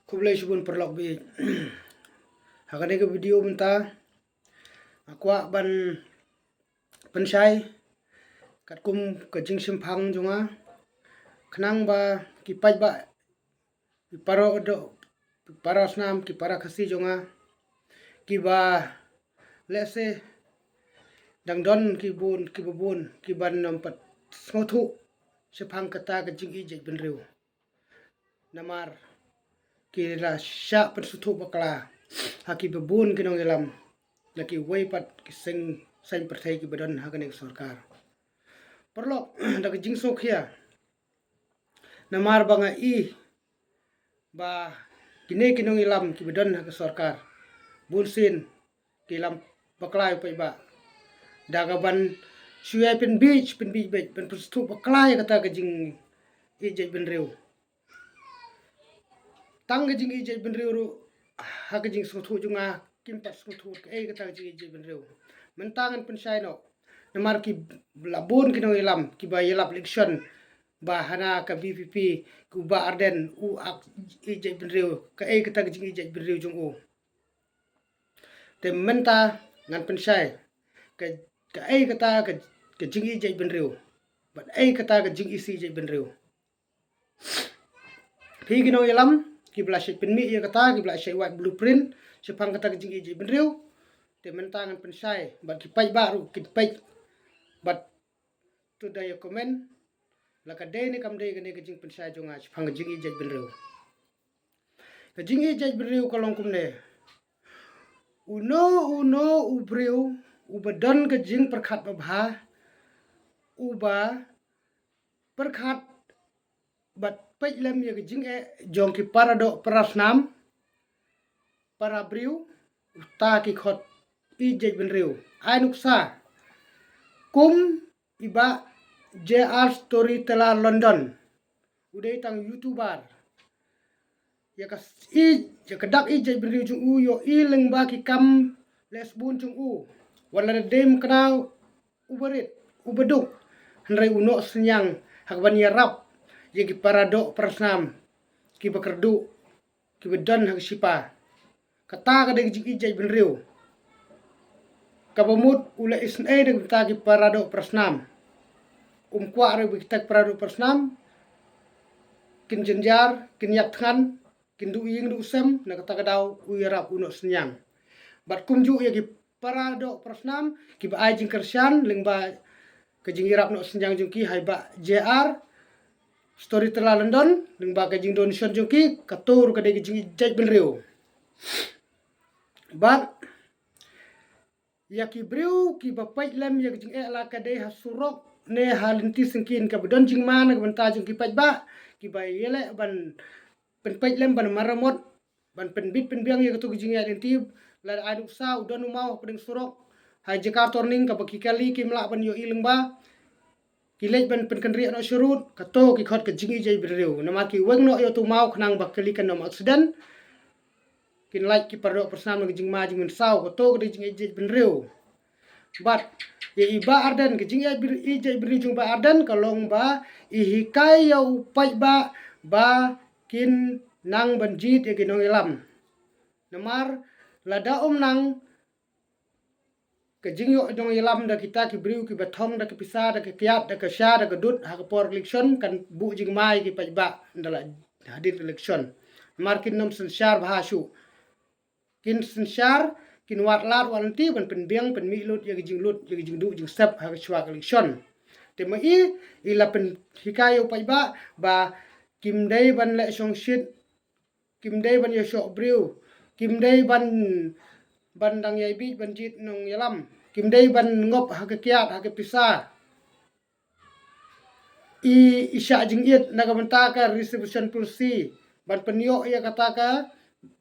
Kublai subun perlok bi. Hakane ke video benta akwa ban pensai kat kum ke jing simpang junga khnang ba ki pai ba ki paro do paras nam ki para khasi junga ki ba lese dang don ki bun ki ban nampat smothu simpang kata ke jing i je ben riu namar ki la sya persuthu bakla haki bebun kinong ilam laki waipat ki sing perthai ki badan hakane sarkar perlok dak jing sokhia namar banga i ba kine kinong ilam ki badan hak sarkar bunsin ki ilam baklai pai ba daga ban suya pen beach ben persuthu baklai kata ke jing i je ben riu tang ke jing i je ben riu ru hak jing sothu junga kim tak sothu ke kata jing i je ben riu mentangan pensai no namar ki labun kinong ilam ki ba yelap election bahana ka BPP ku ba arden u ak i je ben riu ke kata jing i je ben riu jung u te menta ngan pensai ke kata ke jing i je ben riu but kata ke jing i si je ben riu phi kinong ilam ki bla she penmi ya kata ki bla she white blueprint sepang kata ke jing i je ben riu te mentangan pensai bat ki pai baru ki pai but to da ya comment la ka de ni kam de ke jing pensai jonga sepang jing i je ben riu ke jing i je ben riu kolong kum ne uno ubriu ubadan ke jing perkhat babha uba perkhat bat pai lem ya ke jing jong ki parado prasnam para briu ta ki khot i je ben riu ai nuksa kum iba JR Storyteller London udai tang youtuber ya ka i ya ka dak i je ben riu jung u yo i leng ba ki kam lesbun jung u wala dem kana uberit ubeduk hnrai uno senyang hak ban ya rap ya ki parado prasnam ki bakerdu ki bedan hak sipa kata ka de jing i je ben riu kabamut ula isne de ta ki parado prasnam kwa re bi tak parado prasnam kin jenjar kin yak than kin du ying du sem na kata kadau uyarap uno senyang bat kumju ya ki parado prasnam ki ba ai jing kersian lengba ke jing irap no senyang jungki hai ba JR Storyteller London lengba ke jing donation jungki katur ke de jing jej ben riu bat ya ki briu ki bapai lem ya jing la ka de hasurok ne halinti singkin ka bedon jing man ka banta jung ki pai ba ki bai yele ban pen pai lem ban maramot ban pen bit pen biang ya tu jing ya linti la adu sa udon mau pedeng surok hai jakar torning ka baki kali ki mla ban yo ileng ba ki lej ban pen kendri no surut ka to ki khot ka jing i jai briu nama ki weng no yo tu mau khnang bak kali kan no accident kin like ki pardo persam ng jing ma jing men sau ko to ke jing i je ben riu bat ye iba arden ke jing i je ben riu jung ba arden kalong ba i hikai yo pai ba kin nang banjit ye kinong ilam namar lada nang ke jing yo dong ilam da kita ki briu ki bathong da ki pisa da ki kiat da ka sya da ka dut ha ka por election kan bu jing mai ki pai ba ndala hadir election markin nom sen syar bhasu kin sensyar kin wat lar wanti ban pen biang pen mi lut ya jing lut ya jing du jing step ha chwa election te ma i la pen hikayo pai ba kim dei ban le song shit kim dei ban yo shok briu kim dei ban dang yai bi ban jit nong yalam kim dei ban ngop ha ke kiat ha ke pisa i isya jing it naga banta ka reception policy ban penyo ya kata ka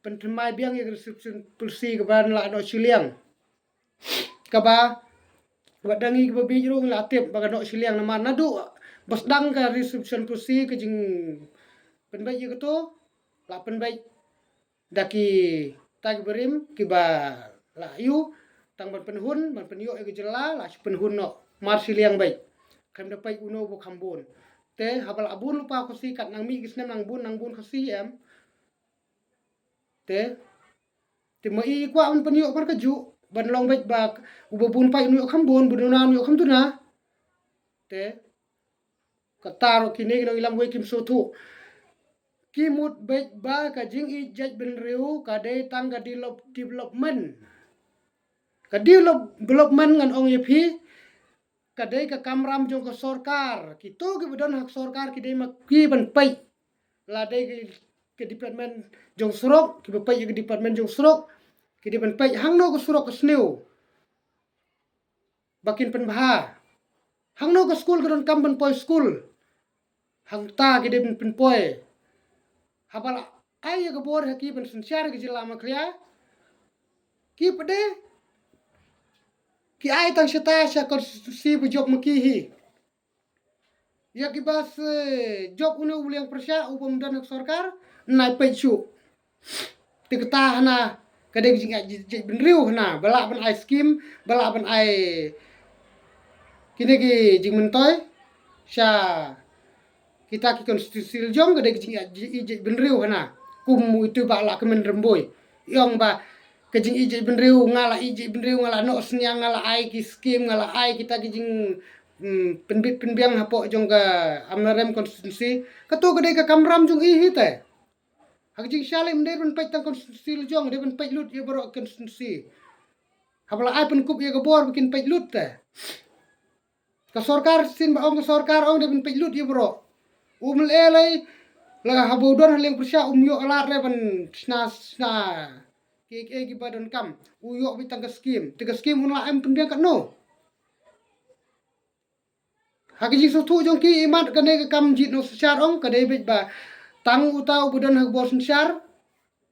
pentemai biang ya reception policy ke ban la no siliang ka ba wadangi ke bi jurung la tip ba no siliang nama nadu bas dang ka reception policy ke jing penbai ya to la penbai daki tag berim ki ba la yu tang ban penhun ban penyo ya ke jela la penhun no mar siliang bai kam da pai uno bo khambon te habal abun lupa khosi kat nang mi gisnem nang bun khosi em te mai kwa un panyo par ka ju ban long bai bak ubabun pai nu kham bon bununa nu kham tu na te kataro kini no ilam we kim so thu kimut bai ba ka jing I jaj ben reu ka de tang ka development ka development ngan ong ye phi kadai ka kamram jong ka sorkar kito ki bedon hak sorkar ki dei mak ki ban pai la dei ke department jong surok ki pai ke department jong surok ki di ban pai hang no ko surok ko sneu bakin pen bha hang no ko school ko don kam ban poi school hang ta ki dei pen poi habala ai ko bor ha ki ban sunsyar ki jila ma khlia ki pede ki ai tang shata sha konstitusi bu job ma ki hi ya ki bas job une uliang persya upam dan sorkar nai pechu ti kata hana kadang jing benriu hana bala ban ai skim bala ban ai kini ki jing mentoy sya kita ki konstitusi jong kadang jing benriu hana kum itu bala kemen remboy yong ba kejing ije benriu ngala ije benriu ngala no senyang ngala ai ki skim ngala ai kita ki jing penbit penbiang hapo jong ka amrem konstitusi kato kadai ka kamram jong I te hak jing shalim de ben pai tang konstitusi jong de ben pai lut ye boro konstitusi habla ai pen kup ye ka bor bikin pai lut te ka sorkar sin ba ong ka sorkar ong de ben pai lut ye boro elai la habo don haleng persya yo alat re ben sna ki badon kam yo bitang ka skim te ka skim un la em penbiang ka no haki so thu jong ki imat kane ka kam jit no syar ong ka debit ba tang utau budan hak bor syar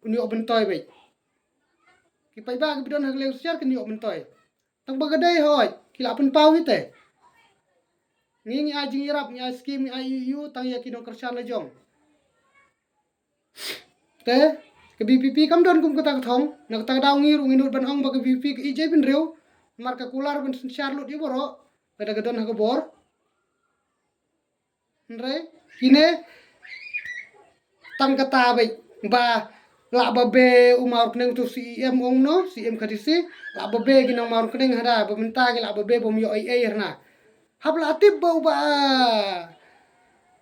uni ok bentoy be ki pai ba budan hak le syar kini ok bentoy tang ba gadai hoy ki la pen pau hite ni ajing irap ni skim ni ayu tang ya kino kersan la jong te ke BPP kam don kum kata thong nak ta daw ngir nginut ban ong ba ke BPP ke ije bin rew mar ka kular ban syar lut di boro kada gadon hak bor Andre kine tang kata bai ba la ba be umar kneng tu CM ong no CM khadisi la ba be ginang mar kneng hada ba minta gi la ba be bom yo ai herna habla atib ba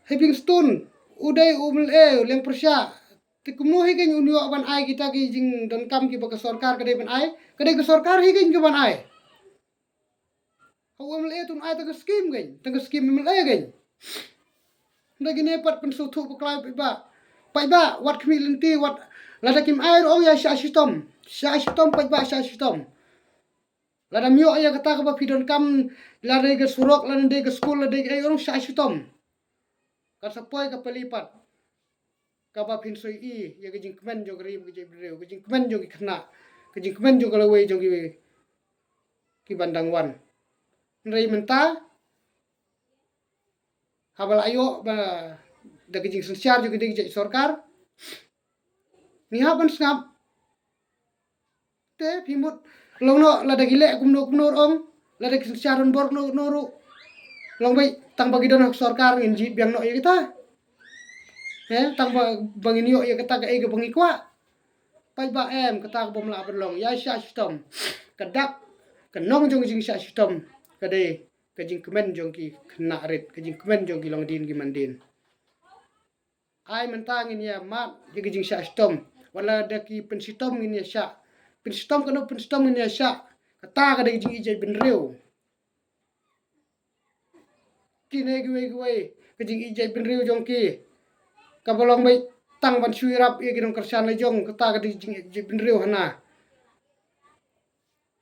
having stone uday leng persya tikumno hi gen unyo ban ai kita ki jing don kam ki ba ka sorkar kadai ban ai kadai ka sorkar hi gen ki ban ai umle tun ai ta ka skim gen ta ka skim umle gen lagi ne pat pen sutu buklai pai ba wat kmi lenti wat lada kim air ong ya sya shitom pai ba sya shitom lada myo ya kata ka ba pidon kam lada ke surok lada de ke school lada ke ong sya shitom ka sapoi ka pelipat ka ba pin soi I ya ke jing kmen jo gari ke jing breu ke jing kmen jo ki khna ke jing kmen jo kala wei jo ki bandang wan nrei menta habal ayo ba da ke jing syar jo ke de sorkar ni haban snap te pimut longno la da gile kumno ong la da syarun bor no ru long bai tang bagi don hak sorkar ngin jit biang no ye kita tang bangin yo ye kata ka e ga bangi kwa pai ba em kata ka bom la berlong ya sya system kadak kanong jong jing sya system kade ka jing kemen jong ki khna ret ka jing kemen jong ki long din ki mandin ai mentang in ya mat ye ka jing sya system wala da ki pen system in ya sya pen system kano pen system in ya sya kata ka de jing ije ben reu kine giwe ka jing ije ben reu jong ki ka bolong bai tang ban suirap ye ginong kersan le jong kata ka de jing ije ben reu hana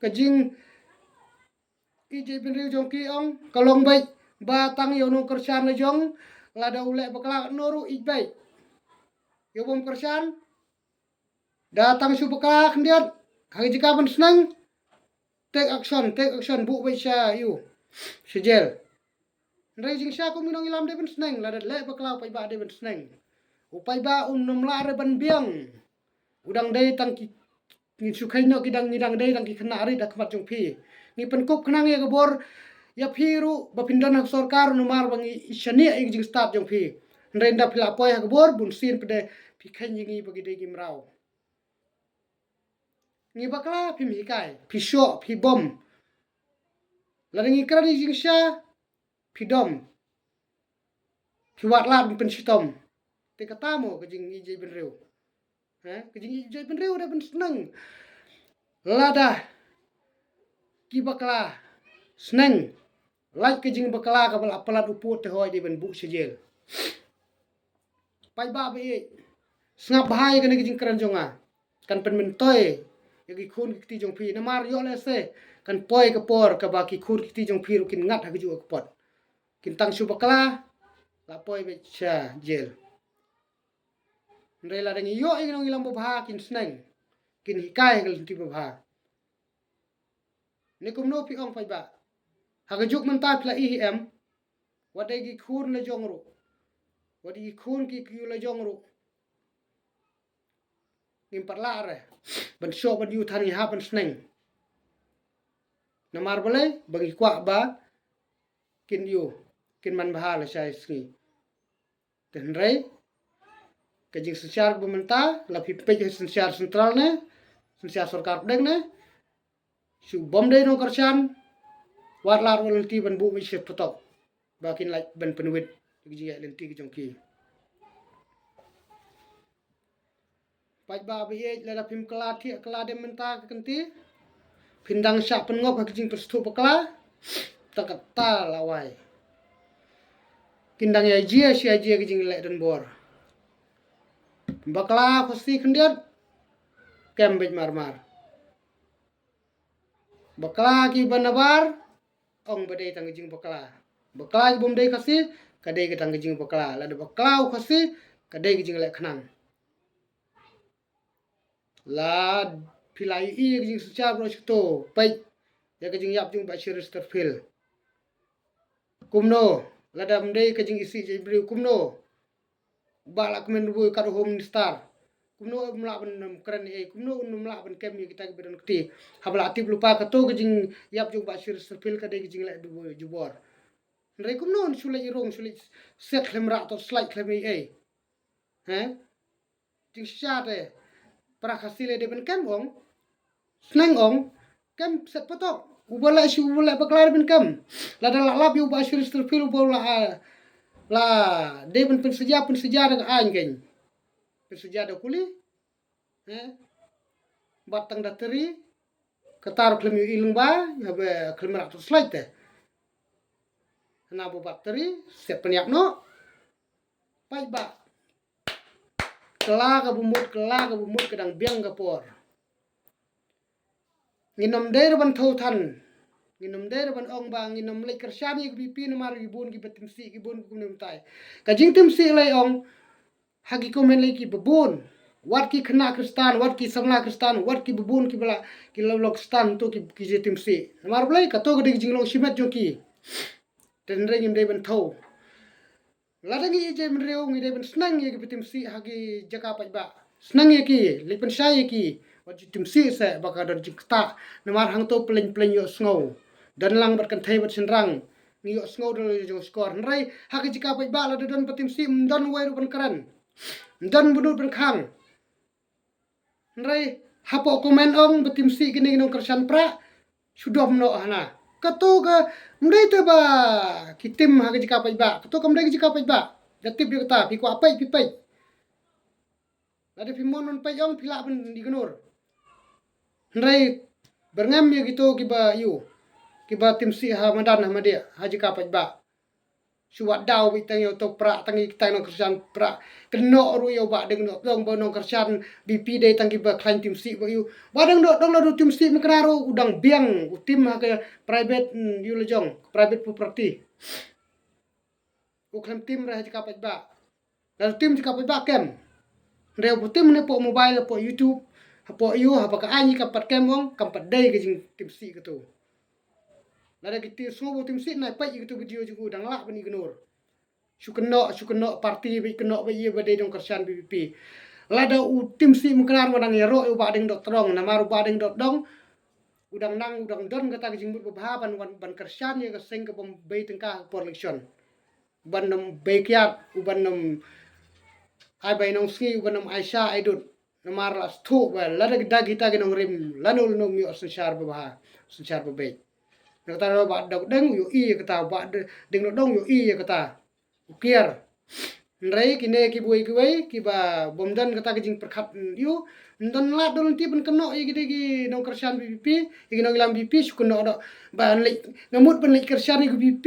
ka jing ije ben reu jong ki ong kalong bai ba tang yo no kersan le jong lada ule bakla noru ibai yo bom kersan datang su bakla kendiat hang jika ban senang take action bu bai sya yu sejel ndai jing sya ko minong ilam de ban senang lada le bakla pai ba de ban senang upai ba nom la re ban biang udang dei tang ki ni sukai no kidang nidang dei tang ki khna ari da khmat jong phi ni pen kop khnang ye gobor ya phiru ba pindon hak sorkar no mar bangi isani ai jing start jong phi ndai nda phila poi hak bor bun sin pede phi khan yingi bagi de gimrau ngi bakla phim hikai phi sho phi bom la ngi krani jingsha phi dom phi wat lat pen sitom te kata mo ke jing ije ben reu ke jing ije ben reu da ben senang lada ki bakla senang like ke jing bakla ka bal apalat uput te hoy di ben bu sejel pai ba be snap bahai kan ke jing kran jonga kan pen men toy yagi khun ki jong phi na mar yo le se kan poi ka por ka ba ki khun ki jong phi ru kin ngat ha ju ka pot kin tang su bakla la poi be cha jel ndai la dengi yo ing ngilam ba kin sneng kin hikai ngal ti ba ni kum no pi ong pai ba ha ga juk man ta pla i em wadai gi khun le jong ru wadi gi khun ki le jong ru ngim parla re ban sho ban yu than ha ban sneng na mar bale bagi kwa ba kin yu kin man ba la sai ski ten rei ke jing secara pemerintah lebih baik secara sentral ne secara sarkar deng ne su bom dei no kersan wat lar lenti ban bu mi set potok bakin like ban penuit ji lenti ke jongki pai ba bi la da pim kala thi kala de menta ke kenti pindang sya pengop ke jing perstu pekala takata lawai kindang ya ji sia ji ke jing lek dan bor bakla khosi kendiat kembej mar-mar bakla ki banabar ong badai tang jing bakla bakla bom dei khasi kadai ke tang jing bakla la de bakla khasi kadai ke jing lek khnang la pilai i ke jing secara bro to pai ya ke jing yap jing ba shir sterfil kumno la dam dei ke jing isi je bri kumno bala kemen bu ka home star kumno mla ban kran e kumno mla ban kem kita ke bedan kti habla atip lupa ka to ke jing yap jing ba shir sterfil kadai ke jing lek du jubor ndai kumno sulai rong sulai set klemra to slide klemi e jing syate para khasile de ben kem ong sneng ong kem set potok ubala shu ubala baklar ben kem la dal lab yu ba shir sterfil ubala la de ben pen seja da ain ken pen seja da kuli batang da teri ketar klemi ilung ba ya be klemra to slide na bo bakteri set penyak no pai ba kela ka bumut kedang biang ka por nginom der ban thau than nginom der ban ong ba nginom le kersyani bi pi na mar gibun gi betim si gibun kum nem tai ka jing tim si le ong hagi komen le ki bebun wat ki khna kristan wat ki samla kristan wat ki bebun ki bala ki lok stan to ki jetim si mar blai ka to gede jing long simet jo ki ten re ngim de ban thau ladangi je mreu ngi de ben snang ye betim si hagi jaka pa ba snang ye ki le pen sai ye ki wat tim si se baka dan jikta namar hang to pleng yo snow dan lang bat kan thai bat senrang ni yo snow do jo skor nrai hagi jika pa ba la dan betim si dan wai ru ban karan dan bunut ban khang nrai hapo komen ong betim si gini no kersan pra sudom no hana kato ka mdai te ba kitim ha jika pa ba kato ka mdai jika pa ba datip yo ta pi ko apai pi pai ada pi mon pa yong pila ben dignor ndai berngam yo gitu kiba yu kiba tim si ha madan ha madia ha jika pa ba suwat daw bi tang yo to pra tangi tang no kersan pra keno ru yo ba deng no dong bo no kersan bp dei tang kiba klain tim si ba yu ba deng do dong lo tim si makraro udang biang utim ha ke private yu lejong private property ku klam tim ra jika pa ba la tim jika pa ba kem reu putim ne po mobile po youtube po yu ha pa ka ani ka pat kem wong kam pat dei ke jing tim si ke tu lada kita semua tim sit naik pai gitu video juga dang lak bani gnur sukeno parti bi keno bi ye badai dong kersan BBP lada u tim sit mukrar wadang yero u badeng dok terong na maru badeng dok dong udang nang udang don kata jingbut bahaban ban kersan ye ke sing ke bom bei tengkah por election ban nam beikyat u ban nam ai bai nong ski u ban nam aisha aidut namar la sthu ba la da kita ginong rim lanul no mi osensar ba sensar ba be kata ba dok deng yo i kata ba deng no dong yo i kata ukier nrai kine ki buai ki wai ki ba bomdan kata ki jing perkhat yu ndon la don ti pen keno i gede gi nong kersan bp i nong lam bp sukuno do ba lek ngamut pen lek kersan i bp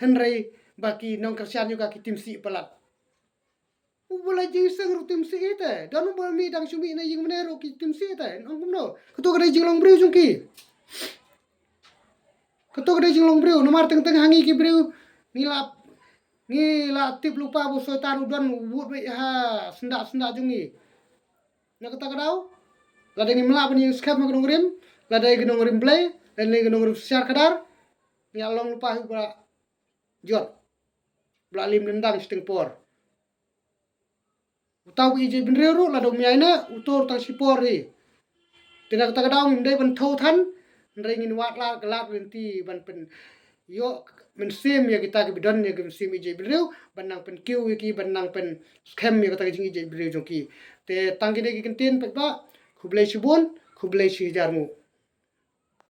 henrai baki nong kersan yu ka ki tim si pelat bola jing sang ru tim si ite dan bola mi dang sumi na jing menero ki tim si ite nong kumno ketu kada jing long briu jung ki ketu kada jing long briu nomar teng teng hangi ki briu ni la tip lupa bo sotan udon wut be ha sendak jung ni na kata kadau la dengi mela pani skap ma gnong rim la dai gnong rim play la dai gnong rim share kadar ni along lupa hu bra jot bla lim dendang sting por utau ije benreru la dong miaina utor tang sipor hi tina kata kadau minde ban thau than ndai ngin wat la galak lenti ban pen yo men sim ya kita ki bidon ya ki sim ije benreu banang pen kiu ki banang pen scam ya kata jing ije benreu jong ki te tangki de ki kentin pe ba khublai sibun khublai si jarmu